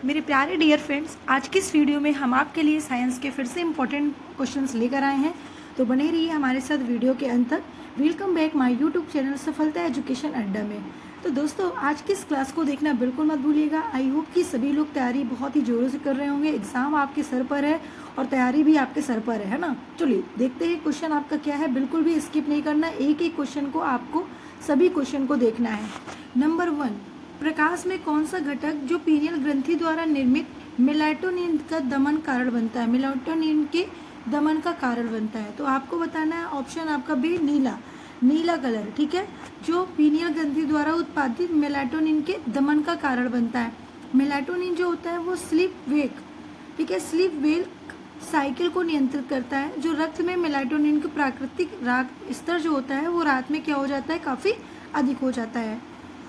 मेरे प्यारे dear friends, आज की इस वीडियो में हम आपके लिए साइंस के फिर से इम्पोर्टेंट क्वेश्चंस लेकर आए हैं। तो बने रहिए हमारे साथ वीडियो के अंत तक। Welcome back my YouTube channel सफलता एजुकेशन अड्डा में। तो दोस्तों, आज की इस क्लास को देखना बिल्कुल मत भूलिएगा। आई होप कि सभी लोग तैयारी बहुत ही जोरों से कर रहे होंगे। एग्जाम आपके सर पर है और तैयारी भी आपके सर पर है ना। चलिए देखते हैं क्वेश्चन आपका क्या है। बिल्कुल भी स्किप नहीं करना, एक एक क्वेश्चन को आपको सभी क्वेश्चन को देखना है। नंबर 1, प्रकाश में कौन सा घटक जो पीनियल ग्रंथि द्वारा निर्मित मेलाटोनिन का दमन कारण बनता है, मेलाटोनिन के दमन का कारण बनता है। तो आपको बताना है ऑप्शन आपका बी नीला कलर, ठीक है, जो पीनियल ग्रंथि द्वारा उत्पादित मेलाटोनिन के दमन का कारण बनता है। मेलाटोनिन जो होता है वो स्लीप वेक, ठीक है, स्लीप वेक साइकिल को नियंत्रित करता है। जो रक्त में मेलाटोनिन का प्राकृतिक स्तर जो होता है वो रात में क्या हो जाता है, काफ़ी अधिक हो जाता है।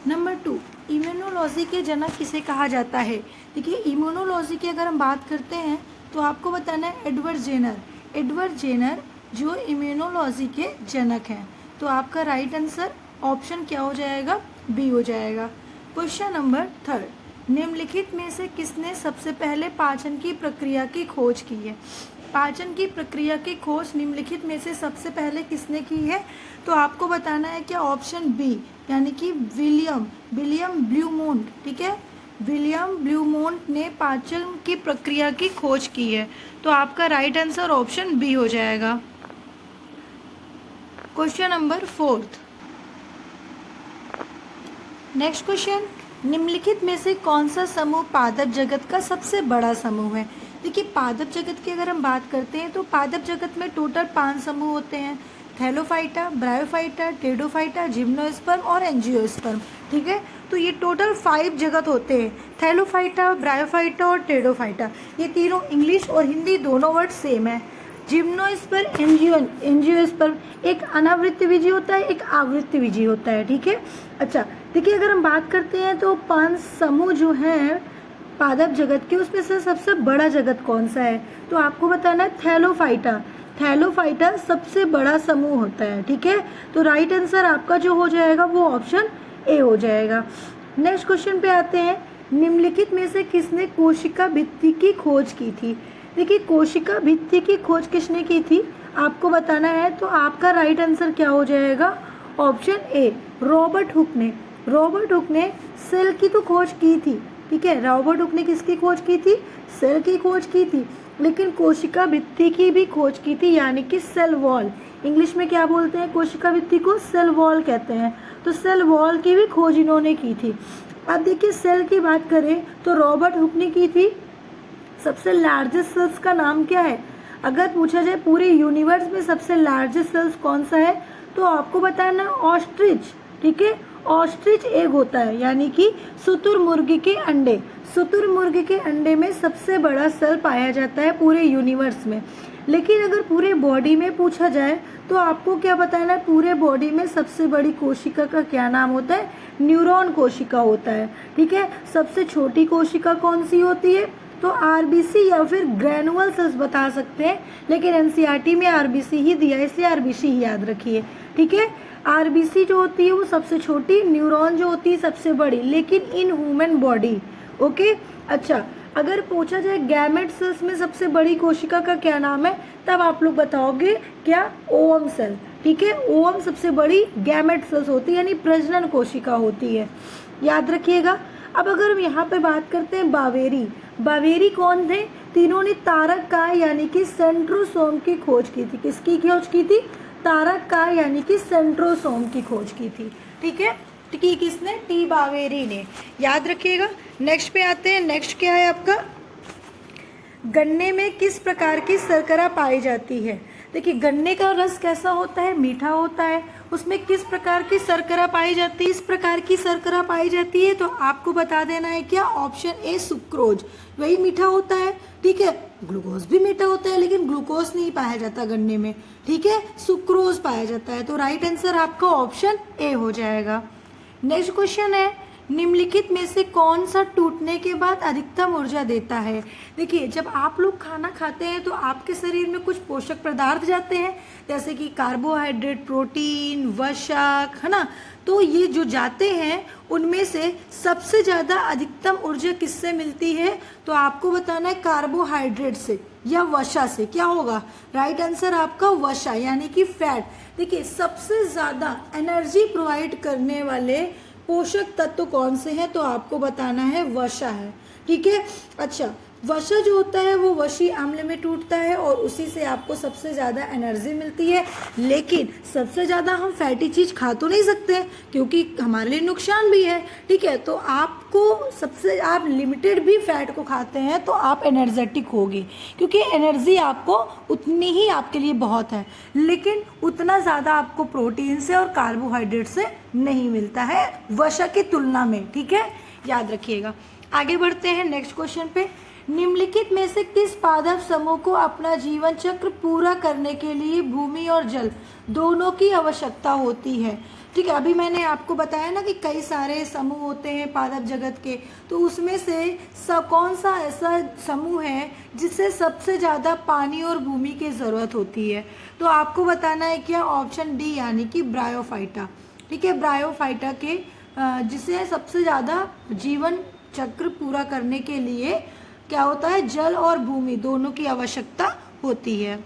नंबर 2, इम्यूनोलॉजी के जनक किसे कहा जाता है। देखिए, इम्यूनोलॉजी की अगर हम बात करते हैं तो आपको बताना है एडवर्ड जेनर जो इम्यूनोलॉजी के जनक हैं। तो आपका राइट आंसर ऑप्शन क्या हो जाएगा, बी हो जाएगा। क्वेश्चन नंबर 3, निम्नलिखित में से किसने सबसे पहले पाचन की प्रक्रिया की खोज की है। पाचन की प्रक्रिया की खोज निम्नलिखित में से सबसे पहले किसने की है। तो आपको बताना है क्या, ऑप्शन बी यानी कि विलियम ब्लूमोंट, ठीक है, विलियम ब्लूमोंट ने पाचन की प्रक्रिया की खोज की है। तो आपका राइट आंसर ऑप्शन बी हो जाएगा। क्वेश्चन नंबर 4, नेक्स्ट क्वेश्चन, निम्नलिखित में से कौन सा समूह पादप जगत का सबसे बड़ा समूह है। देखिए, पादप जगत की अगर हम बात करते हैं तो पादप जगत में टोटल 5 समूह होते हैं। थैलोफाइटा, ब्रायोफाइटा, टेडोफाइटा, जिम्नोस्पर्म और एंजियोस्पर्म, ठीक है। तो ये टोटल 5 जगत होते हैं, थैलोफाइटा, ब्रायोफाइटा और टेडोफाइटा। ये तीनों इंग्लिश और हिंदी दोनों वर्ड सेम है। जिम्नोस्पर्म, एंजियोस्पर्म एक अनावृत्त बीजी होता है, एक आवृत्त बीजी होता है, ठीक है। अच्छा, देखिए अगर हम बात करते हैं तो 5 समूह जो हैं पादप जगत के, उसमें से सबसे बड़ा जगत कौन सा है। तो आपको बताना है थैलोफाइटा सबसे बड़ा समूह होता है, ठीक है। तो राइट आंसर आपका जो हो जाएगा वो ऑप्शन ए हो जाएगा। नेक्स्ट क्वेश्चन पे आते हैं, निम्नलिखित में से किसने कोशिका भित्ति की खोज की थी। देखिए, कोशिका भित्ति की खोज किसने की थी आपको बताना है। तो आपका राइट आंसर क्या हो जाएगा, ऑप्शन ए रॉबर्ट हुक ने सेल की तो खोज की थी, ठीक है। रॉबर्ट हुक ने किसकी खोज की थी, सेल की खोज की थी, लेकिन कोशिका भित्ति की भी खोज की थी, यानी कि सेल वॉल। इंग्लिश में क्या बोलते हैं, कोशिका भित्ति को सेल वॉल कहते हैं। तो सेल वॉल की भी खोज इन्होंने की थी। अब देखिए, सेल की बात करें तो रॉबर्ट हुक ने की थी। सबसे लार्जेस्ट सेल्स का नाम क्या है। अगर पूछा जाए पूरे यूनिवर्स में सबसे लार्जेस्ट सेल्स कौन सा है, तो आपको बताना ऑस्ट्रिच, ठीक है। ऑस्ट्रिच एग होता है, यानी कि शुतुरमुर्गी के अंडे। शुतुरमुर्गी के अंडे में सबसे बड़ा सेल पाया जाता है पूरे यूनिवर्स में। लेकिन अगर पूरे बॉडी में पूछा जाए तो आपको क्या बताना है, पूरे बॉडी में सबसे बड़ी कोशिका का क्या नाम होता है, न्यूरॉन कोशिका होता है, ठीक है। सबसे छोटी कोशिका कौन सी होती है, तो आरबीसी या फिर ग्रैनुअल सेल्स बता सकते हैं, लेकिन एनसीईआरटी में आरबीसी ही दिया है, इसलिए आरबीसी ही याद रखिए, ठीक है। आरबीसी जो होती है वो सबसे छोटी, न्यूरॉन जो होती है सबसे बड़ी, लेकिन इन ह्यूमन बॉडी, ओके। अच्छा, अगर पूछा जाए गैमेट सेल्स में सबसे बड़ी कोशिका का क्या नाम है, तब आप लोग बताओगे क्या, ओवम सेल, ठीक है। ओवम सबसे बड़ी गैमेट सेल्स होती है, यानी प्रजनन कोशिका होती है, याद रखिएगा। अब अगर हम यहाँ पे बात करते हैं बावेरी कौन थे, तीनों ने तारक काय यानी कि सेंट्रोसोम की खोज की थी। किसकी खोज की थी, तारक काय यानी कि सेंट्रोसोम की खोज की थी, ठीक है। कि किसने, टी बावेरी ने, याद रखिएगा। नेक्स्ट पे आते हैं, नेक्स्ट क्या है आपका, गन्ने में किस प्रकार की शर्करा पाई जाती है। देखिए, गन्ने का रस कैसा होता है, मीठा होता है, उसमें किस प्रकार की शर्करा पाई जाती है, इस प्रकार की शर्करा पाई जाती है। तो आपको बता देना है क्या, ऑप्शन ए सुक्रोज, वही मीठा होता है, ठीक है। ग्लूकोज भी मीठा होता है, लेकिन ग्लूकोज नहीं पाया जाता गन्ने में, ठीक है, सुक्रोज पाया जाता है। तो राइट आंसर आपका ऑप्शन ए हो जाएगा। नेक्स्ट क्वेश्चन है, निम्नलिखित में से कौन सा टूटने के बाद अधिकतम ऊर्जा देता है? देखिए, जब आप लोग खाना खाते हैं तो आपके शरीर में कुछ पोषक पदार्थ जाते हैं, जैसे कि कार्बोहाइड्रेट, प्रोटीन, वसा, है ना। तो ये जो जाते हैं उनमें से सबसे ज़्यादा अधिकतम ऊर्जा किससे मिलती है? तो आपको बताना है कार्बोहाइड्रेट से या वसा से। क्या होगा? राइट आंसर आपका वसा, यानी कि फैट। देखिए, सबसे ज़्यादा एनर्जी प्रोवाइड करने वाले पोषक तत्व कौन से हैं? तो आपको बताना है वसा है। ठीक है। अच्छा, वसा जो होता है वो वसी अम्ल में टूटता है और उसी से आपको सबसे ज़्यादा एनर्जी मिलती है। लेकिन सबसे ज़्यादा हम फैटी चीज़ खा तो नहीं सकते क्योंकि हमारे लिए नुकसान भी है। ठीक है, तो आपको सबसे, आप लिमिटेड भी फैट को खाते हैं तो आप एनर्जेटिक होगी, क्योंकि एनर्जी आपको उतनी ही आपके लिए बहुत है, लेकिन उतना ज़्यादा आपको प्रोटीन से और कार्बोहाइड्रेट से नहीं मिलता है वसा की तुलना में। ठीक है, याद रखिएगा। आगे बढ़ते हैं नेक्स्ट क्वेश्चन पे। निम्नलिखित में से किस पादप समूह को अपना जीवन चक्र पूरा करने के लिए भूमि और जल दोनों की आवश्यकता होती है? ठीक है, अभी मैंने आपको बताया ना कि कई सारे समूह होते हैं पादप जगत के, तो उसमें से कौन सा ऐसा समूह है जिससे सबसे ज़्यादा पानी और भूमि की ज़रूरत होती है? तो आपको बताना है क्या? ऑप्शन डी, यानी कि ब्रायोफाइटा। ठीक है, ब्रायोफाइटा के जिसे सबसे ज़्यादा जीवन चक्र पूरा करने के लिए क्या होता है? जल और भूमि दोनों की आवश्यकता होती है।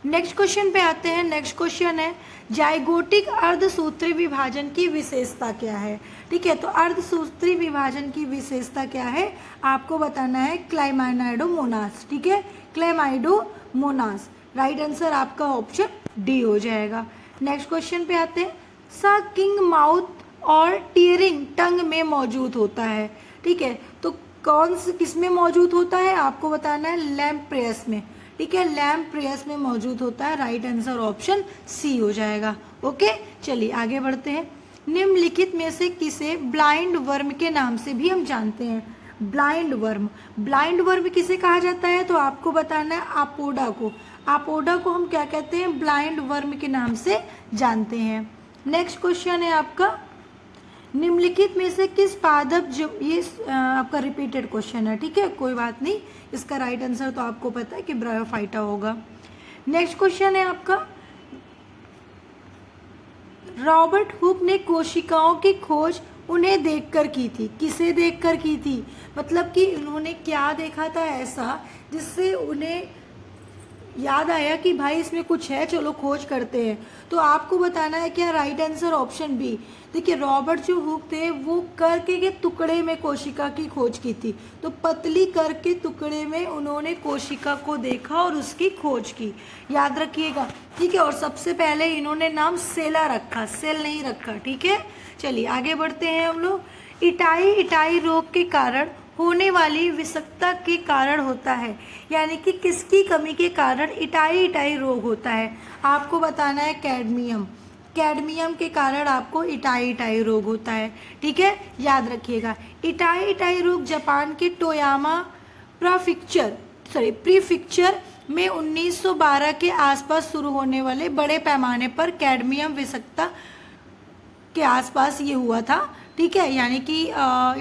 नेक्स्ट क्वेश्चन पे आते हैं। नेक्स्ट क्वेश्चन है, जाइगोटिक अर्धसूत्री विभाजन की विशेषता क्या है? ठीक है, तो अर्धसूत्री विभाजन की विशेषता क्या है? आपको बताना है क्लाइमाइडोमोनास। ठीक है, क्लाइमाइडोमोनास। राइट आंसर आपका ऑप्शन डी हो जाएगा। नेक्स्ट क्वेश्चन पे आते हैं। सकिंग माउथ और टीयरिंग टंग में मौजूद होता है। ठीक है, तो कौन से किस में मौजूद होता है? आपको बताना है लैम्प्रेयस में। ठीक है, लैम्प्रेयस में मौजूद होता है। राइट आंसर ऑप्शन सी हो जाएगा। ओके, चलिए आगे बढ़ते हैं। निम्नलिखित में से किसे ब्लाइंड वर्म के नाम से भी हम जानते हैं? ब्लाइंड वर्म, ब्लाइंड वर्म किसे कहा जाता है? तो आपको बताना है आपोडा को। आपोडा को हम क्या कहते हैं? ब्लाइंड वर्म के नाम से जानते हैं। नेक्स्ट क्वेश्चन है आपका, निम्नलिखित में से किस पादप, जो ये आपका रिपीटेड क्वेश्चन है, ठीक है, कोई बात नहीं, इसका राइट आंसर तो आपको पता है कि ब्रायोफाइटा होगा। नेक्स्ट क्वेश्चन है आपका, रॉबर्ट हुक ने कोशिकाओं की खोज उन्हें देखकर की थी। किसे देखकर की थी? मतलब कि उन्होंने क्या देखा था ऐसा जिससे उन्हें याद आया कि भाई इसमें कुछ है, चलो खोज करते हैं। तो आपको बताना है क्या? Right answer option B. देखिए, रॉबर्ट जो हुक थे वो करके के टुकड़े में कोशिका की खोज की थी। तो पतली कर के टुकड़े में उन्होंने कोशिका को देखा और उसकी खोज की। याद रखिएगा, ठीक है। और सबसे पहले इन्होंने नाम सेला रखा, सेल नहीं रखा। ठीक है, चलिए आगे बढ़ते हैं हम लोग। इटाई रोग के कारण होने वाली विषाक्तता के कारण होता है, यानी कि किसकी कमी के कारण इटाई रोग होता है? आपको बताना है कैडमियम। कैडमियम के कारण आपको इटाई रोग होता है। ठीक है, याद रखिएगा। इटाई रोग जापान के टोयामा प्रीफिक्चर में 1912 के आसपास शुरू होने वाले बड़े पैमाने पर कैडमियम विषाक्तता के आसपास ये हुआ था। ठीक है, यानी कि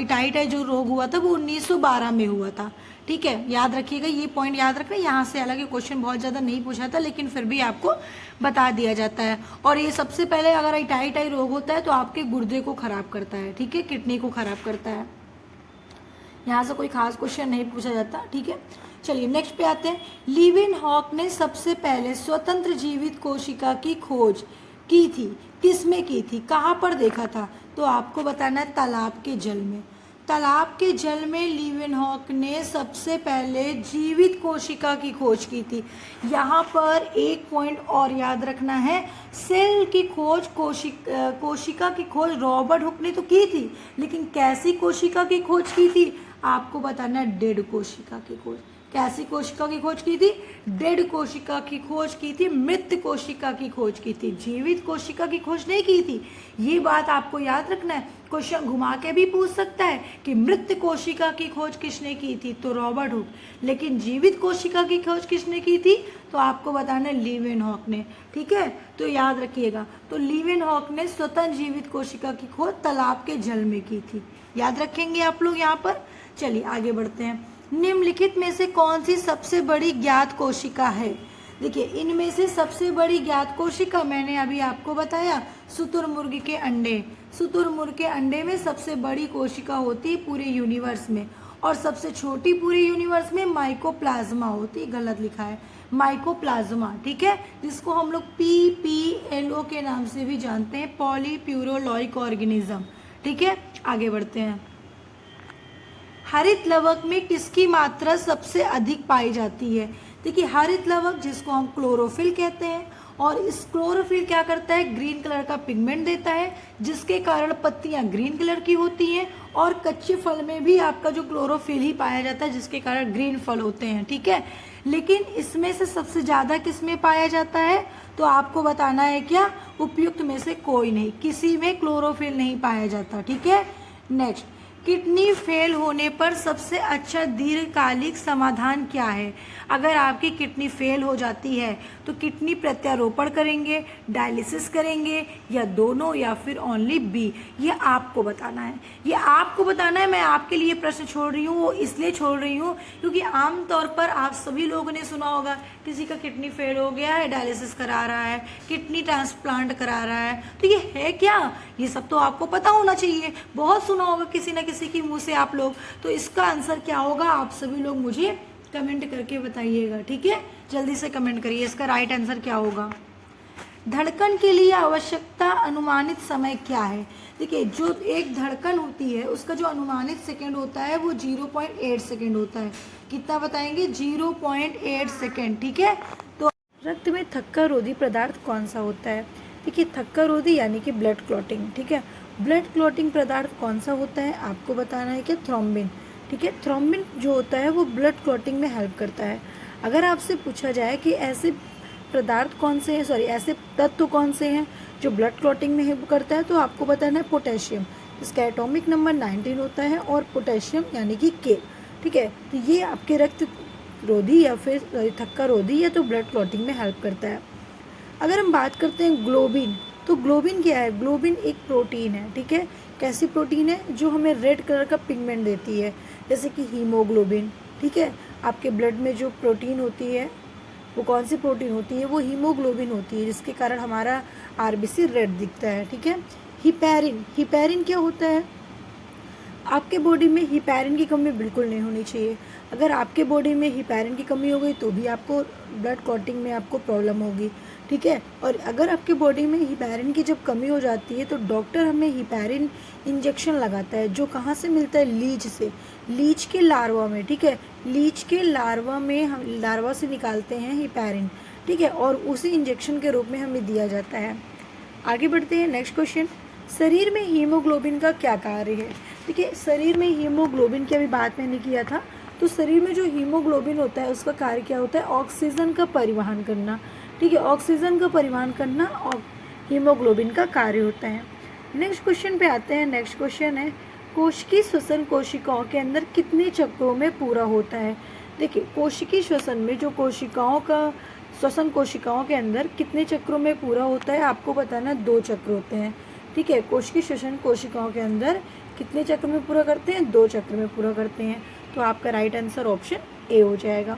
इटाई जो रोग हुआ था वो 1912 में हुआ था। ठीक है, याद रखिएगा, ये पॉइंट याद रखना। यहाँ से हालांकि क्वेश्चन बहुत ज़्यादा नहीं पूछा था, लेकिन फिर भी आपको बता दिया जाता है। और ये सबसे पहले अगर इटाई रोग होता है तो आपके गुर्दे को खराब करता है। ठीक है, किडनी को खराब करता है। यहाँ से कोई खास क्वेश्चन नहीं पूछा जाता। ठीक है, चलिए नेक्स्ट पे आते हैं। लीवेनहॉक ने सबसे पहले स्वतंत्र जीवित कोशिका की खोज की थी। किसमें की थी? कहाँ पर देखा था? तो आपको बताना है तालाब के जल में। तालाब के जल में लीवेनहॉक ने सबसे पहले जीवित कोशिका की खोज की थी। यहाँ पर एक पॉइंट और याद रखना है, सेल की खोज, कोशिका की खोज रॉबर्ट हुक ने तो की थी, लेकिन कैसी कोशिका की खोज की थी? आपको बताना है डेड कोशिका की खोज। कैसी कोशिका की खोज की थी? डेड कोशिका की खोज की थी, मृत कोशिका की खोज की थी, जीवित कोशिका की खोज नहीं की थी। ये बात आपको याद रखना है। क्वेश्चन घुमा के भी पूछ सकता है कि मृत कोशिका की खोज किसने की थी, तो रॉबर्ट हुक। लेकिन जीवित कोशिका की खोज किसने की थी, तो आपको बताना है लीवेनहॉक ने। ठीक है, तो याद रखिएगा, तो लीवेनहॉक ने स्वतः जीवित कोशिका की खोज तालाब के जल में की थी। याद रखेंगे आप लोग यहाँ पर। चलिए आगे बढ़ते हैं। निम्नलिखित में से कौन सी सबसे बड़ी ज्ञात कोशिका है। देखिए, इनमें से सबसे बड़ी ज्ञात कोशिका मैंने अभी आपको बताया, शुतुरमुर्ग के अंडे। शुतुरमुर्ग के अंडे में सबसे बड़ी कोशिका होती है पूरे यूनिवर्स में, और सबसे छोटी पूरे यूनिवर्स में माइकोप्लाज्मा होती है। गलत लिखा है, माइकोप्लाज्मा। ठीक है, जिसको हम लोग PPLO के नाम से भी जानते हैं, पॉलीप्यूरोलॉइक ऑर्गेनिज्म। ठीक है, आगे बढ़ते हैं। हरित लवक में किसकी मात्रा सबसे अधिक पाई जाती है। देखिए, हरित लवक जिसको हम क्लोरोफिल कहते हैं, और इस क्लोरोफिल क्या करता है, ग्रीन कलर का पिगमेंट देता है, जिसके कारण पत्तियां ग्रीन कलर की होती हैं, और कच्चे फल में भी आपका जो क्लोरोफिल ही पाया जाता है, जिसके कारण ग्रीन फल होते हैं। ठीक है, लेकिन इसमें से सबसे ज़्यादा किस में पाया जाता है, तो आपको बताना है क्या, उपयुक्त में से कोई नहीं, किसी में क्लोरोफिल नहीं पाया जाता। ठीक है, नेक्स्ट, किडनी फेल होने पर सबसे अच्छा दीर्घकालिक समाधान क्या है। अगर आपकी किडनी फेल हो जाती है तो किडनी प्रत्यारोपण करेंगे, डायलिसिस करेंगे, या दोनों, या फिर ओनली बी, ये आपको बताना है। ये आपको बताना है, मैं आपके लिए प्रश्न छोड़ रही हूँ, वो इसलिए छोड़ रही हूँ क्योंकि आमतौर पर आप सभी लोगों ने सुना होगा किसी का किडनी फेल हो गया है, डायलिसिस करा रहा है, किडनी ट्रांसप्लांट करा रहा है, तो ये है क्या, ये सब तो आपको पता होना चाहिए, बहुत सुना होगा किसी न किसी के मुंह से आप लोग। तो इसका आंसर क्या होगा, आप सभी लोग मुझे कमेंट करके बताइएगा। ठीक है, जल्दी से कमेंट करिए, इसका राइट आंसर क्या होगा। धड़कन के लिए आवश्यकता अनुमानित समय क्या है। देखिए, जो एक धड़कन होती है उसका जो अनुमानित सेकंड होता है वो 0.8 सेकंड होता है। कितना बताएंगे, 0.8 सेकंड। ठीक है, तो रक्त में थक्का रोधी पदार्थ कौन सा होता है। देखिए, थक्का रोधी यानी कि ब्लड क्लॉटिंग। ठीक है, ब्लड क्लॉटिंग पदार्थ कौन सा होता है, आपको बताना है कि थ्रोम्बिन। ठीक है, थ्रोम्बिन जो होता है वो ब्लड क्लॉटिंग में हेल्प करता है। अगर आपसे पूछा जाए कि ऐसे पदार्थ कौन से हैं, ऐसे तत्व कौन से हैं जो ब्लड क्लॉटिंग में हेल्प करता है, तो आपको बताना है पोटेशियम, इसका एटॉमिक नंबर 19 होता है, और पोटेशियम यानी कि K। ठीक है, तो ये आपके रक्त रोधी या फिर थक्का रोधी या तो ब्लड क्लॉटिंग में हेल्प करता है। अगर हम बात करते हैं ग्लोबिन, तो ग्लोबिन क्या है, ग्लोबिन एक प्रोटीन है। ठीक है, कैसी प्रोटीन है, जो हमें रेड कलर का पिगमेंट देती है, जैसे कि हीमोग्लोबिन। ठीक है, आपके ब्लड में जो प्रोटीन होती है वो कौन सी प्रोटीन होती है, वो हीमोग्लोबिन होती है, जिसके कारण हमारा RBC रेड दिखता है। ठीक है, हिपैरिन, हिपैरिन क्या होता है, आपके बॉडी में हिपैरिन की कमी बिल्कुल नहीं होनी चाहिए। अगर आपके बॉडी में हिपैरिन की कमी हो गई तो भी आपको ब्लड क्लॉटिंग में आपको प्रॉब्लम होगी। ठीक है, और अगर आपके बॉडी में हिपैरिन की जब कमी हो जाती है तो डॉक्टर हमें हिपैरिन इंजेक्शन लगाता है, जो कहाँ से मिलता है, लीच से, लीच के लार्वा में। ठीक है, लीच के लार्वा में हम लार्वा से निकालते हैं हिपैरिन। ठीक है, और उसी इंजेक्शन के रूप में हमें दिया जाता है। आगे बढ़ते हैं, नेक्स्ट क्वेश्चन, शरीर में हीमोग्लोबिन का क्या कार्य है। देखिए, शरीर में हीमोग्लोबिन की अभी बात मैंने किया था, तो शरीर में जो हीमोग्लोबिन होता है उसका कार्य क्या होता है, ऑक्सीजन का परिवहन करना। ठीक है, ऑक्सीजन का परिवहन करना और हीमोग्लोबिन का कार्य होता है। नेक्स्ट क्वेश्चन पे आते हैं। नेक्स्ट क्वेश्चन है, कोशिकीय श्वसन कोशिकाओं के अंदर कितने चक्रों में पूरा होता है। देखिए, कोशिकीय श्वसन में जो कोशिकाओं का श्वसन कोशिकाओं के अंदर कितने चक्रों में पूरा होता है, आपको बताना 2 चक्र होते हैं। ठीक है, कोशिकीय श्वसन कोशिकाओं के अंदर कितने चक्र में पूरा करते हैं, 2 चक्र में पूरा करते हैं। तो आपका राइट आंसर ऑप्शन ए हो जाएगा।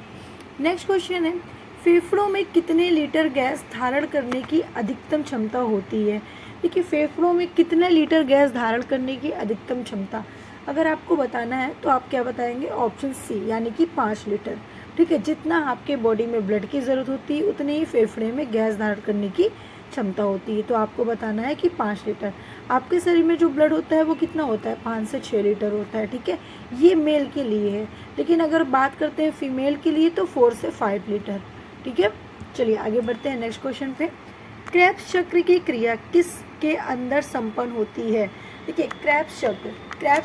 नेक्स्ट क्वेश्चन है, फेफड़ों में कितने लीटर गैस धारण करने की अधिकतम क्षमता होती है। देखिए, फेफड़ों में कितने लीटर गैस धारण करने की अधिकतम क्षमता, अगर आपको बताना है तो आप क्या बताएंगे, ऑप्शन सी यानी कि 5 लीटर। ठीक है, जितना आपके बॉडी में ब्लड की ज़रूरत होती है उतने ही फेफड़े में गैस धारण करने की क्षमता होती है। तो आपको बताना है कि 5 लीटर। आपके शरीर में जो ब्लड होता है वो कितना होता है, 5 से 6 लीटर होता है। ठीक है, ये मेल के लिए है, लेकिन अगर बात करते हैं फीमेल के लिए तो 4 से 5 लीटर। ठीक है, चलिए आगे बढ़ते हैं नेक्स्ट क्वेश्चन पे। क्रेब्स चक्र की क्रिया किसके अंदर संपन्न होती है। देखिए, क्रेब्स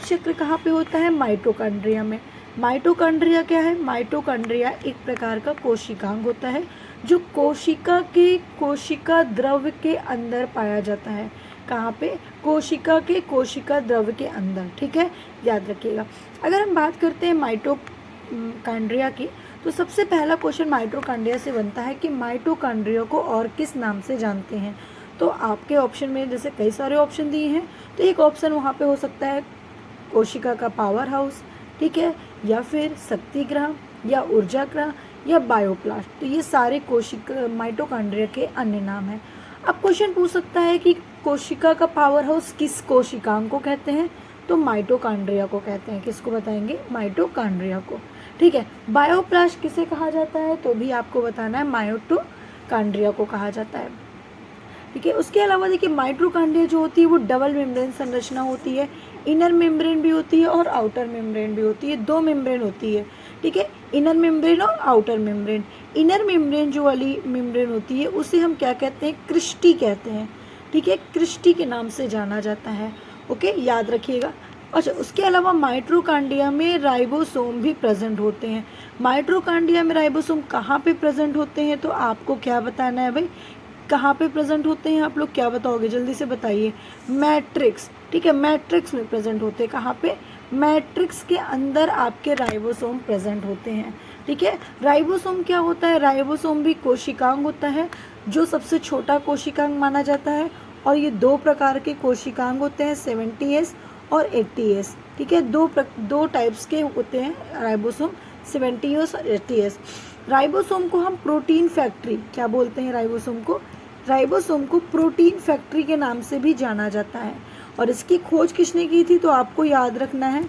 चक्र कहाँ पे होता है, माइटोकॉन्ड्रिया में। माइटोकॉन्ड्रिया क्या है, माइटोकॉन्ड्रिया एक प्रकार का कोशिकांग होता है जो कोशिका द्रव्य के अंदर पाया जाता है। कहाँ पे? कोशिका के कोशिका द्रव के अंदर, ठीक है, याद रखिएगा। अगर हम बात करते हैं माइटोकॉन्ड्रिया की, तो सबसे पहला क्वेश्चन माइटोकॉन्ड्रिया से बनता है कि माइटोकॉन्ड्रिया को और किस नाम से जानते हैं। तो आपके ऑप्शन में जैसे कई सारे ऑप्शन दिए हैं, तो एक ऑप्शन वहाँ पे हो सकता है कोशिका का पावर हाउस, ठीक है, या फिर शक्ति ग्रह, या ऊर्जा ग्रह, या बायोप्लास्ट। तो ये सारे कोशिका माइटोकॉन्ड्रिया के अन्य नाम हैं। अब क्वेश्चन पूछ सकता है कि कोशिका का पावर हाउस किस कोशिकांग को कहते हैं? तो माइटोकॉन्ड्रिया को कहते हैं। किसको बताएंगे? माइटोकॉन्ड्रिया को, ठीक है। बायोप्लास्ट किसे कहा जाता है? तो भी आपको बताना है, माइटोकॉन्ड्रिया को कहा जाता है, ठीक है। उसके अलावा देखिए माइटोकॉन्ड्रिया जो होती है वो डबल मेम्ब्रेन संरचना होती है, इनर मेम्ब्रेन भी होती है और आउटर मेम्ब्रेन भी होती है, 2 मेम्ब्रेन होती है, ठीक है, इनर मेम्ब्रेन और आउटर मेम्ब्रेन। इनर मेम्ब्रेन जो वाली मेम्ब्रेन होती है उसे हम क्या कहते हैं? क्रिस्टी कहते हैं, ठीक है, क्रिस्टी के नाम से जाना जाता है, ओके, याद रखिएगा। अच्छा, उसके अलावा माइटोकॉन्ड्रिया में राइबोसोम भी प्रेजेंट होते हैं। माइटोकॉन्ड्रिया में राइबोसोम कहाँ पे प्रेजेंट होते हैं? तो आपको क्या बताना है भाई, कहाँ पे प्रेजेंट होते हैं? आप लोग क्या बताओगे, जल्दी से बताइए। मैट्रिक्स, ठीक है, मैट्रिक्स में प्रेजेंट होते हैं। कहाँ पे? मैट्रिक्स के अंदर आपके राइबोसोम प्रेजेंट होते हैं, ठीक है। राइबोसोम क्या होता है? राइबोसोम भी कोशिकांग होता है, जो सबसे छोटा कोशिकांग माना जाता है। और ये 2 प्रकार के कोशिकांग होते हैं, 70S और 80S, ठीक है, दो टाइप्स के होते हैं राइबोसोम, 70S और 80S। राइबोसोम को हम प्रोटीन फैक्ट्री, क्या बोलते हैं राइबोसोम को? राइबोसोम को प्रोटीन फैक्ट्री के नाम से भी जाना जाता है। और इसकी खोज किसने की थी? तो आपको याद रखना है,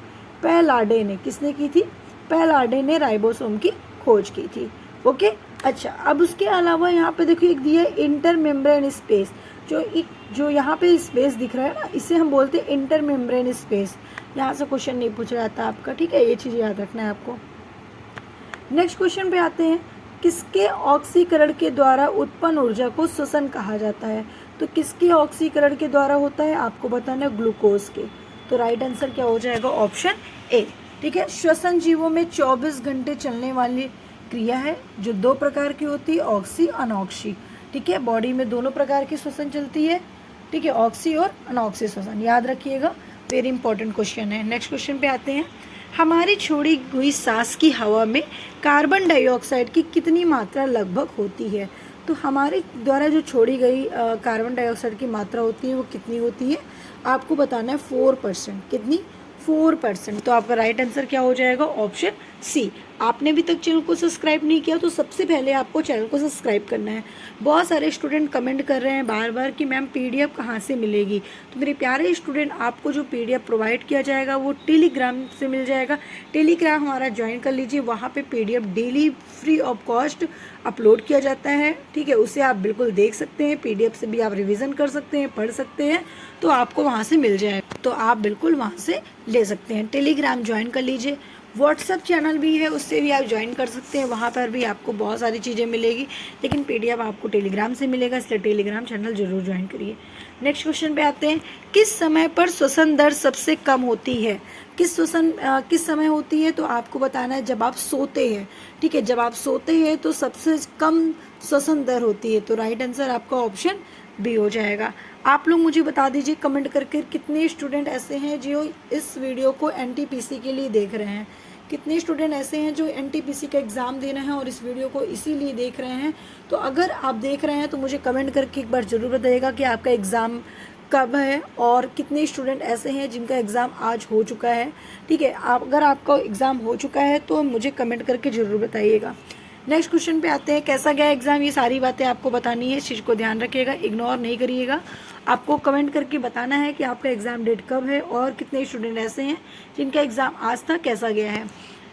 पैलाडे ने। किसने की थी? पैलाडे ने राइबोसोम की खोज की थी, ओके। अच्छा, अब उसके अलावा यहाँ पे देखिए एक दिया है इंटर मेम्ब्रेन स्पेस। जो यहाँ पे स्पेस दिख रहा है ना, इसे हम बोलते हैं इंटर मेम्ब्रेन स्पेस। यहाँ से क्वेश्चन नहीं पूछा जाता आपका, ठीक है, ये चीज़ याद रखना है आपको। नेक्स्ट क्वेश्चन पे आते हैं, किसके ऑक्सीकरण के द्वारा उत्पन्न ऊर्जा को श्वसन कहा जाता है? तो किसके ऑक्सीकरण के द्वारा होता है? आपको बताना है ग्लूकोज के। तो राइट आंसर क्या हो जाएगा? ऑप्शन ए, ठीक है। श्वसन जीवों में 24 घंटे चलने वाली क्रिया है, जो 2 प्रकार की होती है, ऑक्सी अनऑक्सी, ठीक है। बॉडी में दोनों प्रकार की श्वसन चलती है, ठीक है, ऑक्सी और अनऑक्सी श्वसन, याद रखिएगा, वेरी इंपॉर्टेंट क्वेश्चन है। नेक्स्ट क्वेश्चन पे आते हैं, हमारी छोड़ी हुई सांस की हवा में कार्बन डाइऑक्साइड की कितनी मात्रा लगभग होती है? तो हमारे द्वारा जो छोड़ी गई कार्बन डाइऑक्साइड की मात्रा होती है वो कितनी होती है? आपको बताना है 4%। कितनी? 4%। तो आपका राइट आंसर क्या हो जाएगा? Option C. आपने अभी तक चैनल को सब्सक्राइब नहीं किया तो सबसे पहले आपको चैनल को सब्सक्राइब करना है। बहुत सारे स्टूडेंट कमेंट कर रहे हैं बार बार कि मैम PDF कहाँ से मिलेगी। तो मेरे प्यारे स्टूडेंट, आपको जो PDF प्रोवाइड किया जाएगा वो टेलीग्राम से मिल जाएगा। टेलीग्राम हमारा ज्वाइन कर लीजिए, वहाँ पे PDF daily free of cost upload किया जाता है, ठीक है, उसे आप बिल्कुल देख सकते हैं। PDF से भी आप रिविज़न कर सकते हैं, पढ़ सकते हैं, तो आपको वहाँ से मिल जाएगा, तो आप बिल्कुल वहाँ से ले सकते हैं। टेलीग्राम ज्वाइन कर लीजिए। व्हाट्सएप चैनल भी है, उससे भी आप ज्वाइन कर सकते हैं, वहाँ पर भी आपको बहुत सारी चीज़ें मिलेगी, लेकिन PDF आपको टेलीग्राम से मिलेगा, इसलिए टेलीग्राम चैनल जरूर ज्वाइन करिए। नेक्स्ट क्वेश्चन पे आते हैं, किस समय पर श्वसन दर सबसे कम होती है? किस समय होती है? तो आपको बताना है जब आप सोते हैं, ठीक है, जब आप सोते हैं तो सबसे कम श्वसन दर होती है। तो राइट आंसर आपका ऑप्शन बी हो जाएगा। आप लोग मुझे बता दीजिए कमेंट करके कितने स्टूडेंट ऐसे हैं जो इस वीडियो को NTPC के लिए देख रहे हैं। कितने स्टूडेंट ऐसे हैं जो NTPC का एग्ज़ाम देना है और इस वीडियो को इसीलिए देख रहे हैं। तो अगर आप देख रहे हैं तो मुझे कमेंट करके एक बार ज़रूर बताइएगा कि आपका एग्ज़ाम कब है और कितने स्टूडेंट ऐसे हैं जिनका एग्ज़ाम आज हो चुका है, ठीक है। अगर आपका एग्ज़ाम हो चुका है तो मुझे कमेंट करके ज़रूर बताइएगा। नेक्स्ट क्वेश्चन पे आते हैं, कैसा गया एग्ज़ाम? ये सारी बातें आपको बतानी है, इस चीज़ को ध्यान रखिएगा, इग्नोर नहीं करिएगा। आपको कमेंट करके बताना है कि आपका एग्ज़ाम डेट कब है और कितने स्टूडेंट ऐसे हैं जिनका एग्ज़ाम आज तक कैसा गया है।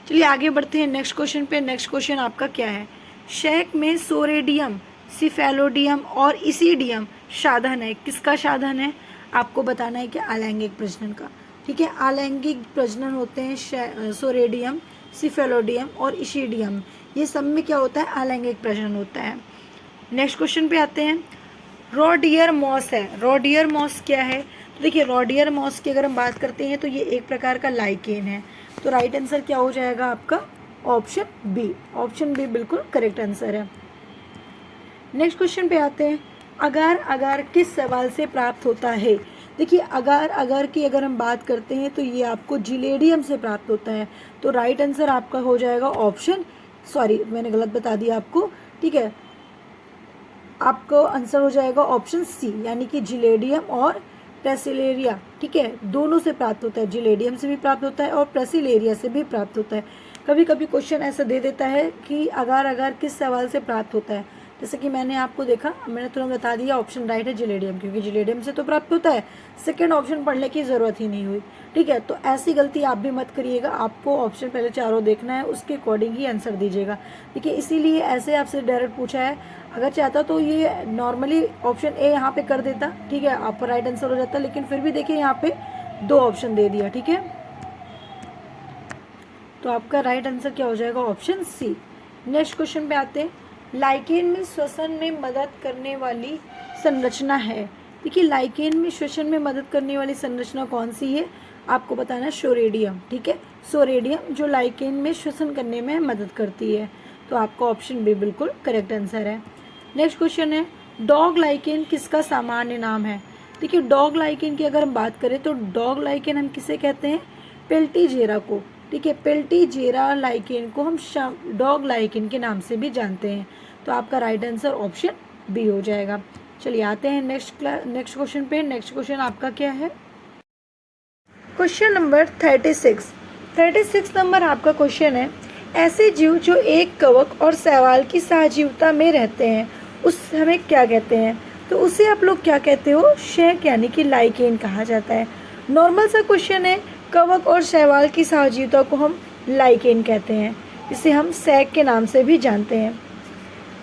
चलिए आगे बढ़ते हैं नेक्स्ट क्वेश्चन पे। नेक्स्ट क्वेश्चन आपका क्या है? शैक में सोरेडियम, सिफेलोडियम और इसीडियम साधन है, किसका साधन है? आपको बताना है कि अलैंगिक प्रजनन का, ठीक है। अलैंगिक प्रजनन होते हैं सोरेडियम, सिफेलोडियम और इसीडियम, ये सब में क्या होता है? अलैंगिक प्रजनन होता है। नेक्स्ट क्वेश्चन पे आते हैं, रोडियर मॉस है। रोडियर मॉस क्या है? तो देखिए रोडियर मॉस की अगर हम बात करते हैं तो ये एक प्रकार का लाइकेन है। तो राइट आंसर क्या हो जाएगा आपका? Option B. ऑप्शन बी बिल्कुल करेक्ट आंसर है। नेक्स्ट क्वेश्चन पे आते हैं, अगर किस सवाल से प्राप्त होता है? देखिए अगर की अगर हम बात करते हैं तो ये आपको जिलेडियम से प्राप्त होता है। तो राइट आंसर आपका हो जाएगा ऑप्शन, सॉरी मैंने गलत बता दिया आपको, ठीक है, आपको आंसर हो जाएगा ऑप्शन सी, यानी कि जिलेडियम और प्रेसिलेरिया, ठीक है, दोनों से प्राप्त होता है। जिलेडियम से भी प्राप्त होता है और प्रेसिलेरिया से भी प्राप्त होता है। कभी कभी क्वेश्चन ऐसा दे देता है कि अगर किस सवाल से प्राप्त होता है, जैसे कि मैंने आपको देखा, मैंने तुरंत बता दिया ऑप्शन राइट है जिलेडियम, क्योंकि जिलेडियम से तो प्राप्त होता है, सेकंड ऑप्शन पढ़ने की ज़रूरत ही नहीं हुई, ठीक है। तो ऐसी गलती आप भी मत करिएगा, आपको ऑप्शन पहले चारों देखना है, उसके अकॉर्डिंग ही आंसर दीजिएगा। देखिए इसीलिए ऐसे आपसे डायरेक्ट पूछा है, अगर चाहता तो ये नॉर्मली ऑप्शन ए यहाँ पे कर देता, ठीक है, आपका राइट आंसर हो जाता, लेकिन फिर भी देखिए यहाँ पे 2 ऑप्शन दे दिया, ठीक है। तो आपका राइट आंसर क्या हो जाएगा? ऑप्शन सी। नेक्स्ट क्वेश्चन पे आते हैं। लाइकेन में श्वसन में मदद करने वाली संरचना है। देखिए लाइकेन में श्वसन में मदद करने वाली संरचना कौन सी है? आपको बताना है सोरेडियम, ठीक है, सोरेडियम जो लाइकेन में श्वसन करने में मदद करती है। तो आपका ऑप्शन बी बिल्कुल करेक्ट आंसर है। नेक्स्ट क्वेश्चन है, डॉग लाइकेन किसका सामान्य नाम है? देखिए डॉग लाइकेन की अगर हम बात करें तो डॉग लाइकेन हम किसे कहते हैं? पेल्टीजेरा को, ठीक है, पेल्टीजेरा लाइकेन को हम डॉग लाइकेन के नाम से भी जानते हैं। तो आपका राइट आंसर ऑप्शन बी हो जाएगा। चलिए आते हैं नेक्स्ट क्वेश्चन पे। नेक्स्ट क्वेश्चन आपका क्या है? क्वेश्चन नंबर 36 नंबर आपका क्वेश्चन है, ऐसे जीव जो एक कवक और शैवाल की सहजीवता में रहते हैं उस हमें क्या कहते हैं? तो उसे आप लोग क्या कहते हो? शेक यानी कि लाइकेन कहा जाता है। नॉर्मल सा क्वेश्चन है, कवक और शैवाल की सहजीवता को हम लाइकेन कहते हैं, इसे हम सैक के नाम से भी जानते हैं।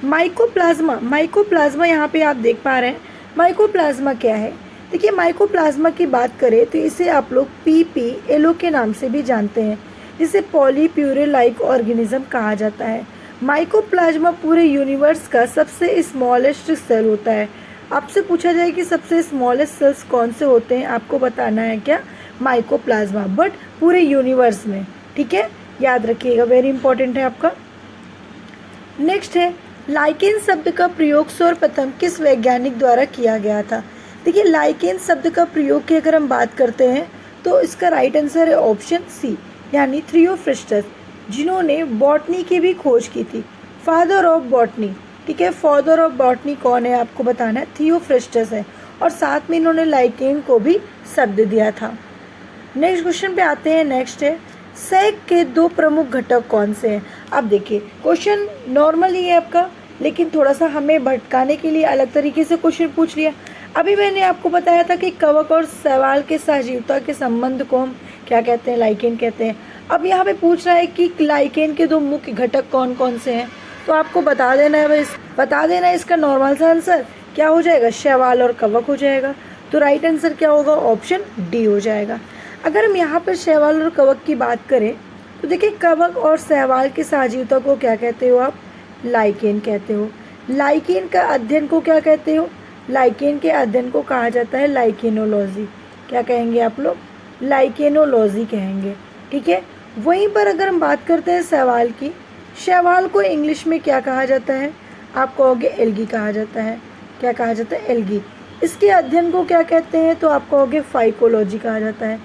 माइकोप्लाज्मा यहाँ पे आप देख पा रहे हैं। माइकोप्लाज्मा क्या है? देखिए माइकोप्लाज्मा की बात करें तो इसे आप लोग PPLO के नाम से भी जानते हैं, जिसे पॉलीप्यूरे लाइक ऑर्गेनिज्म कहा जाता है। माइकोप्लाज्मा पूरे यूनिवर्स का सबसे स्मॉलेस्ट सेल होता है। आपसे पूछा जाए कि सबसे स्मॉलेस्ट सेल्स कौन से होते हैं, आपको बताना है क्या? माइकोप्लाज्मा, बट पूरे यूनिवर्स में, ठीक है, याद रखिएगा, वेरी इंपॉर्टेंट है आपका। नेक्स्ट है, लाइकेन शब्द का प्रयोग सर्वप्रथम किस वैज्ञानिक द्वारा किया गया था? देखिए लाइकेन शब्द का प्रयोग की अगर हम बात करते हैं तो इसका राइट आंसर है ऑप्शन सी, यानी थियोफ्रिस्टस, जिन्होंने बॉटनी की भी खोज की थी, फादर ऑफ बॉटनी, ठीक है। फादर ऑफ बॉटनी कौन है आपको बताना है? थियोफ्रिस्टस है, और साथ में इन्होंने लाइकेन को भी शब्द दिया था। नेक्स्ट क्वेश्चन पे आते हैं। नेक्स्ट है, सैक के 2 प्रमुख घटक कौन से हैं? अब देखिए क्वेश्चन नॉर्मल ही है आपका, लेकिन थोड़ा सा हमें भटकाने के लिए अलग तरीके से क्वेश्चन पूछ लिया। अभी मैंने आपको बताया था कि कवक और शैवाल के सहजीवता के संबंध को हम क्या कहते हैं? लाइकेन कहते हैं। अब यहाँ पे पूछ रहा है कि लाइकेन के 2 मुख्य घटक कौन कौन से हैं, तो आपको बता देना है, बता देना है। इसका नॉर्मल सा आंसर क्या हो जाएगा? शैवाल और कवक हो जाएगा। तो राइट आंसर क्या होगा? ऑप्शन डी हो जाएगा। अगर हम यहाँ पर शैवाल और कवक की बात करें तो देखिए कवक और शैवाल की सहजीवता को क्या कहते हो आप? लाइकेन कहते हो। लाइकेन का अध्ययन को क्या कहते हो? लाइकेन के अध्ययन को कहा जाता है लाइकेनोलॉजी। क्या कहेंगे आप लोग? लाइकेनोलॉजी कहेंगे, ठीक है। वहीं पर अगर हम बात करते हैं शैवाल की, शैवाल को इंग्लिश में क्या कहा जाता है? आप कहोगे एल्गी कहा जाता है। क्या कहा जाता है? एल्गी। इसके अध्ययन को क्या कहते हैं? तो आप कहोगे फाइकोलॉजी कहा जाता है।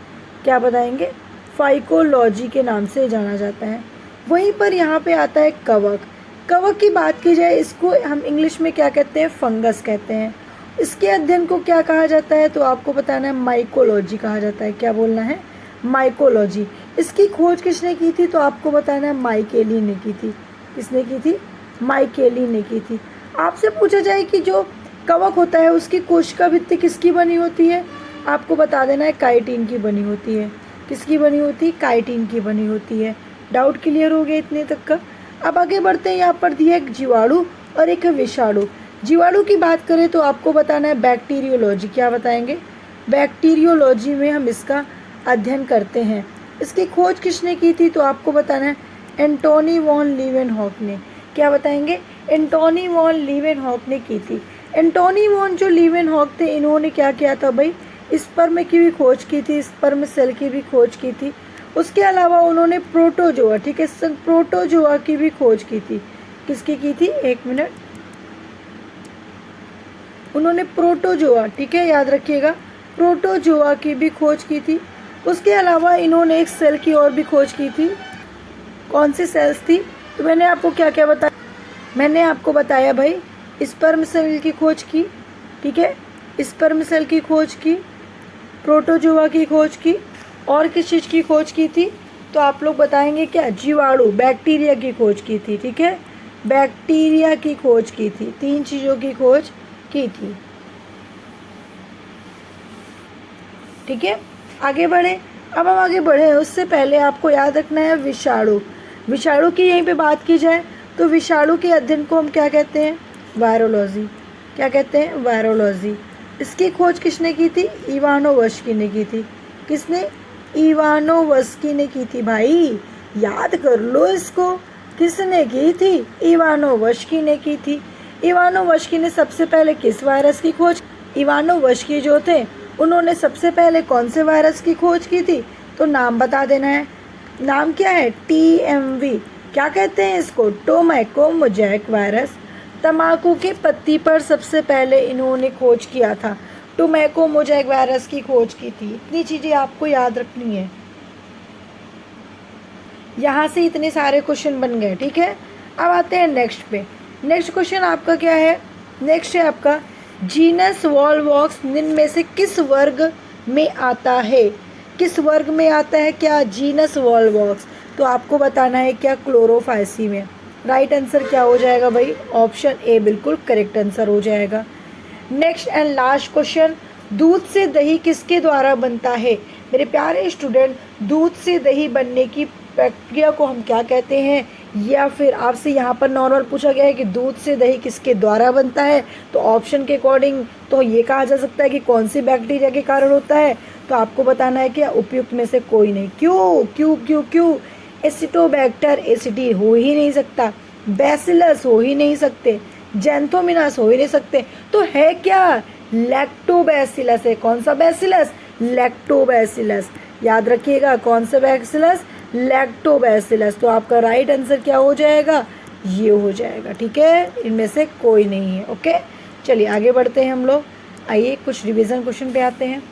क्या बताएंगे? फाइकोलॉजी के नाम से जाना जाता है। वहीं पर यहाँ पे आता है कवक। कवक की बात की जाए, इसको हम इंग्लिश में क्या कहते हैं? फंगस कहते हैं। इसके अध्ययन को क्या कहा जाता है? तो आपको बताना है माइकोलॉजी कहा जाता है। क्या बोलना है? माइकोलॉजी। इसकी खोज किसने की थी? तो आपको बताना है माइकेली ने की थी। किसने की थी? माइकेली ने की थी। आपसे पूछा जाए कि जो कवक होता है उसकी कोशिका भित्ति किसकी बनी होती है? आपको बता देना है काइटिन की बनी होती है। किसकी बनी होती है? काइटिन की बनी होती है। डाउट क्लियर हो गया इतने तक का? अब आगे बढ़ते हैं। यहाँ पर दिया एक जीवाणु और एक विषाणु। जीवाणु की बात करें तो आपको बताना है बैक्टीरियोलॉजी। क्या बताएंगे? बैक्टीरियोलॉजी में हम इसका अध्ययन करते हैं। इसकी खोज किसने की थी? तो आपको बताना है एंटोनी वॉन लीवेनहॉक ने। क्या बताएंगे? एंटोनी वॉन लीवेनहॉक ने की थी। एंटोनी वॉन जो लीवेनहॉक थे, इन्होंने क्या किया था भाई? स्पर्म की भी खोज की थी, स्पर्म सेल की भी खोज की थी। उसके अलावा उन्होंने प्रोटोजोआ, ठीक है, प्रोटोजोआ की भी खोज की थी। किसकी की थी? एक मिनट। उन्होंने प्रोटोजोआ, ठीक है, याद रखिएगा, प्रोटोजोआ की भी खोज की थी। उसके अलावा इन्होंने एक सेल की और भी खोज की थी। कौन सी सेल्स थी? तो मैंने आपको क्या क्या बताया, मैंने आपको बताया भाई स्पर्म सेल की खोज की, ठीक है, स्पर्म सेल की खोज की, प्रोटोजोआ की खोज की, और किस चीज़ की खोज की थी? तो आप लोग बताएंगे क्या? जीवाणु, बैक्टीरिया की खोज की थी, ठीक है, बैक्टीरिया की खोज की थी, 3 चीज़ों की खोज की थी, ठीक है। आगे बढ़े, अब हम आगे बढ़े उससे पहले आपको याद रखना है विषाणु। विषाणु की यहीं पे बात की जाए तो विषाणु के अध्ययन को हम क्या कहते हैं? वायरोलॉजी। क्या कहते हैं? वायरोलॉजी। इसकी खोज किसने की थी? इवानोवस्की ने की थी। किसने? इवानोवस्की ने की थी भाई, याद कर लो इसको। किसने की थी? इवानोवस्की ने की थी। इवानोवस्की ने सबसे पहले किस वायरस की खोज? इवानोवस्की जो थे उन्होंने सबसे पहले कौन से वायरस की खोज की थी? तो नाम बता देना है। नाम क्या है? TMV। क्या कहते हैं इसको? Tobacco mosaic virus. तंबाकू की पत्ती पर सबसे पहले इन्होंने खोज किया था, टोबैको मोज़ेक वायरस की खोज की थी। इतनी चीज़ें आपको याद रखनी है। यहाँ से इतने सारे क्वेश्चन बन गए, ठीक है। अब आते हैं नेक्स्ट पे। नेक्स्ट क्वेश्चन आपका क्या है? नेक्स्ट है आपका जीनस वॉलवॉक्स निम्न में से किस वर्ग में आता है? किस वर्ग में आता है क्या जीनस वॉलवॉक्स? तो आपको बताना है क्या? क्लोरोफाइसी में। राइट आंसर क्या हो जाएगा भाई? ऑप्शन ए बिल्कुल करेक्ट आंसर हो जाएगा। नेक्स्ट एंड लास्ट क्वेश्चन, दूध से दही किसके द्वारा बनता है? मेरे प्यारे स्टूडेंट, दूध से दही बनने की प्रक्रिया को हम क्या कहते हैं? या फिर आपसे यहाँ पर नॉर्मल पूछा गया है कि दूध से दही किसके द्वारा बनता है, तो ऑप्शन के अकॉर्डिंग तो ये कहा जा सकता है कि कौन सी बैक्टीरिया के कारण होता है। तो आपको बताना है कि उपयुक्त में से कोई नहीं। क्यों क्यों क्यों क्यों? एसिटोबैक्टर एसिडी हो ही नहीं सकता, बैसिलस हो ही नहीं सकते, जैंथोमिनास हो ही नहीं सकते, तो है क्या? लैक्टोबैसिलस है। कौन सा बैसिलस? लैक्टोबैसिलस। याद रखिएगा, कौन सा बैसिलस? लैक्टोबैसिलस। तो आपका राइट आंसर क्या हो जाएगा? ये हो जाएगा, ठीक है, इनमें से कोई नहीं है। ओके, चलिए आगे बढ़ते हैं हम लोग। आइए कुछ रिवीजन क्वेश्चन पे आते हैं।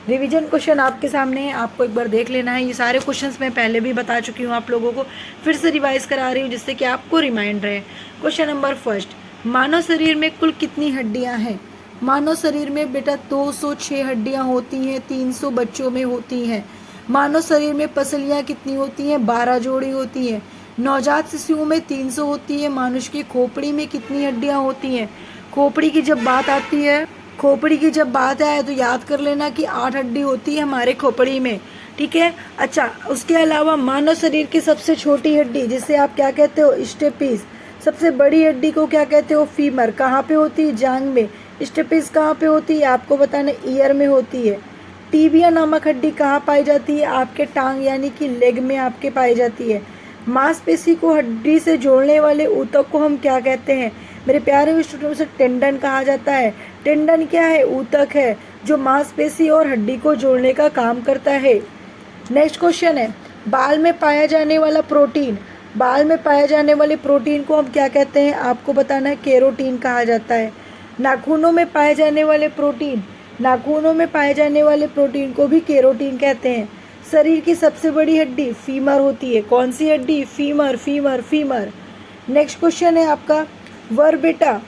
रिवीजन क्वेश्चन आपके सामने है, आपको एक बार देख लेना है। ये सारे क्वेश्चंस मैं पहले भी बता चुकी हूँ आप लोगों को, फिर से रिवाइज करा रही हूँ जिससे कि आपको रिमाइंड रहे। क्वेश्चन नंबर फर्स्ट, मानव शरीर में कुल कितनी हड्डियाँ हैं? मानव शरीर में बेटा 206 हड्डियाँ होती हैं, 300 बच्चों में होती हैं। मानव शरीर में पसलियाँ कितनी होती हैं? 12 जोड़ी होती हैं। नवजात शिशुओं में 300 होती है। मनुष्य की खोपड़ी में कितनी हड्डियाँ होती हैं? खोपड़ी की जब बात आती है, खोपड़ी की जब बात आए तो याद कर लेना कि 8 हड्डी होती है हमारे खोपड़ी में, ठीक है। अच्छा, उसके अलावा मानव शरीर की सबसे छोटी हड्डी जिसे आप क्या कहते हो? स्टेपिस। सबसे बड़ी हड्डी को क्या कहते हो? फीमर। कहाँ पे होती है? जांघ में। स्टेपिस कहाँ पे होती है? आपको बताना, ईयर में होती है। टीबिया नामक हड्डी कहाँ पाई जाती है? आपके टांग यानी कि लेग में आपके पाई जाती है। मांसपेशी को हड्डी से जोड़ने वाले ऊतक को हम क्या कहते हैं? मेरे प्यारे स्टूडेंट, से टेंडन कहा जाता है। टेंडन क्या है? ऊतक है जो मांसपेशी और हड्डी को जोड़ने का काम करता है। नेक्स्ट क्वेश्चन है, बाल में पाया जाने वाला प्रोटीन। बाल में पाए जाने वाले प्रोटीन को हम क्या कहते हैं? आपको बताना है, केरोटीन कहा जाता है। नाखूनों में पाए जाने वाले प्रोटीन, नाखूनों में पाए जाने वाले प्रोटीन को भी केरोटीन कहते हैं। शरीर की सबसे बड़ी हड्डी फीमर होती है। कौन सी हड्डी? Femur, femur, femur. Next question है आपका, वर्टेब्रा।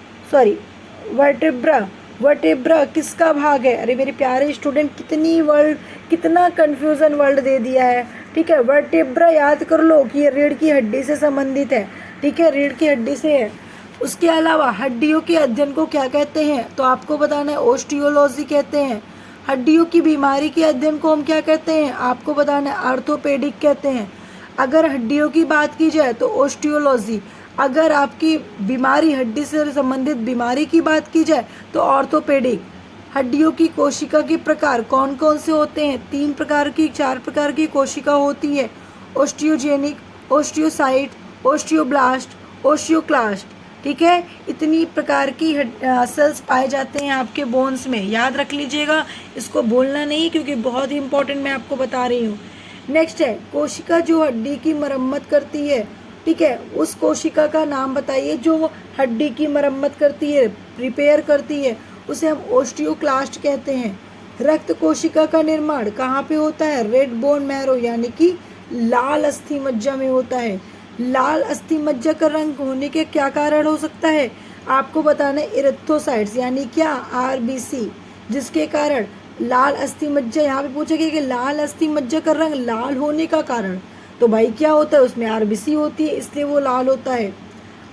वर्टेब्रा किसका भाग है? अरे मेरे प्यारे स्टूडेंट, कितना कंफ्यूजन वर्ड दे दिया है, ठीक है। वर्टेब्रा याद कर लो कि ये रीढ़ की हड्डी से संबंधित है, ठीक है, रीढ़ की हड्डी से है। उसके अलावा हड्डियों के अध्ययन को क्या कहते हैं? तो आपको बताना है, ओस्टियोलॉजी कहते हैं। हड्डियों की बीमारी के अध्ययन को हम क्या कहते हैं? आपको बताना है, आर्थोपेडिक कहते हैं। अगर हड्डियों की बात की जाए तो ओस्टियोलॉजी, अगर आपकी बीमारी हड्डी से संबंधित बीमारी की बात की जाए तो ऑर्थोपेडिक। हड्डियों की कोशिका के प्रकार कौन कौन से होते हैं? 3 प्रकार की, 4 प्रकार की कोशिका होती है। ओस्टियोजेनिक, ओस्टियोसाइट, ओस्टियोब्लास्ट, ओस्टियोक्लास्ट, ठीक है। इतनी प्रकार की सेल्स पाए जाते हैं आपके बोन्स में, याद रख लीजिएगा, इसको भूलना नहीं क्योंकि बहुत ही इंपॉर्टेंट मैं आपको बता रही हूँ। नेक्स्ट है, कोशिका जो हड्डी की मरम्मत करती है, ठीक है, उस कोशिका का नाम बताइए जो हड्डी की मरम्मत करती है, रिपेयर करती है, उसे हम ओस्टियोक्लास्ट कहते हैं। रक्त कोशिका का निर्माण कहाँ पे होता है? रेड बोन मैरो यानी कि लाल अस्थि मज्जा में होता है। लाल अस्थि मज्जा का रंग होने के क्या कारण हो सकता है? आपको बताना है इरिथ्रोसाइट्स यानी क्या? आरबीसी, जिसके कारण लाल अस्थि मज्जा, यहाँ पे पूछा गया कि लाल अस्थि मज्जा का रंग लाल होने का कारण, तो भाई क्या होता है? उसमें आरबीसी होती है, इसलिए वो लाल होता है।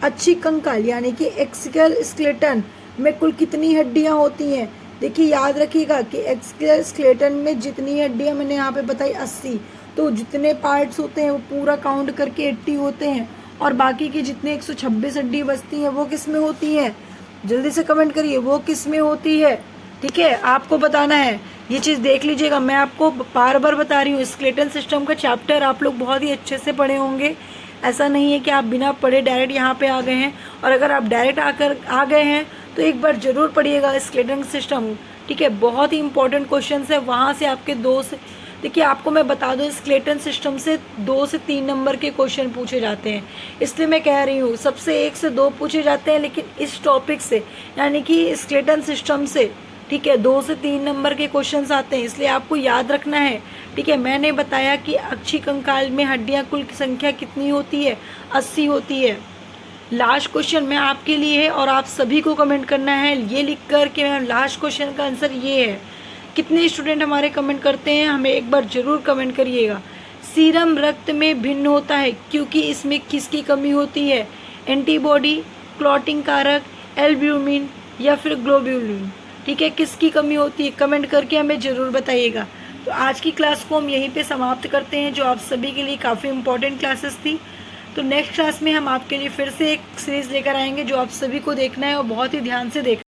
अच्छी कंकाल यानी कि एक्सियल स्केलेटन में कुल कितनी हड्डियां होती हैं? देखिए याद रखिएगा कि एक्सियल स्केलेटन में जितनी हड्डियां मैंने यहाँ पे बताई 80, तो जितने पार्ट्स होते हैं वो पूरा काउंट करके 80 होते हैं, और बाकी की जितने 126 हड्डी बचती हैं वो किस में होती हैं? जल्दी से कमेंट करिए, वो किस में होती है? ठीक है, आपको बताना है, ये चीज़ देख लीजिएगा। मैं आपको बार बार बता रही हूँ, स्केलेटन सिस्टम का चैप्टर आप लोग बहुत ही अच्छे से पढ़े होंगे। ऐसा नहीं है कि आप बिना पढ़े डायरेक्ट यहाँ पे आ गए हैं, और अगर आप डायरेक्ट आकर आ गए हैं तो एक बार ज़रूर पढ़िएगा स्केलेटन सिस्टम। ठीक है, बहुत ही इंपॉर्टेंट क्वेश्चन है, वहाँ से आपके 2 से, देखिए आपको मैं बता दूं, स्केलेटन सिस्टम से 2 से 3 नंबर के क्वेश्चन पूछे जाते हैं, इसलिए मैं कह रही हूँ सबसे 1 से 2 पूछे जाते हैं, लेकिन इस टॉपिक से यानी कि स्केलेटन सिस्टम से, ठीक है, 2 से 3 नंबर के क्वेश्चंस आते हैं, इसलिए आपको याद रखना है। ठीक है, मैंने बताया कि अच्छी कंकाल में हड्डियां कुल संख्या कितनी होती है? 80 होती है। लास्ट क्वेश्चन मैं आपके लिए है और आप सभी को कमेंट करना है ये लिख कर कि लास्ट क्वेश्चन का आंसर ये है। कितने स्टूडेंट हमारे कमेंट करते हैं, हमें एक बार ज़रूर कमेंट करिएगा। सीरम रक्त में भिन्न होता है क्योंकि इसमें किसकी कमी होती है? एंटीबॉडी, क्लॉटिंग कारक, एल्ब्यूमिन या फिर ग्लोब्यूलिन? ठीक है, किसकी कमी होती है? कमेंट करके हमें ज़रूर बताइएगा। तो आज की क्लास को हम यहीं पे समाप्त करते हैं, जो आप सभी के लिए काफ़ी इंपॉर्टेंट क्लासेस थी। तो नेक्स्ट क्लास में हम आपके लिए फिर से एक सीरीज़ लेकर आएंगे जो आप सभी को देखना है और बहुत ही ध्यान से देखना है।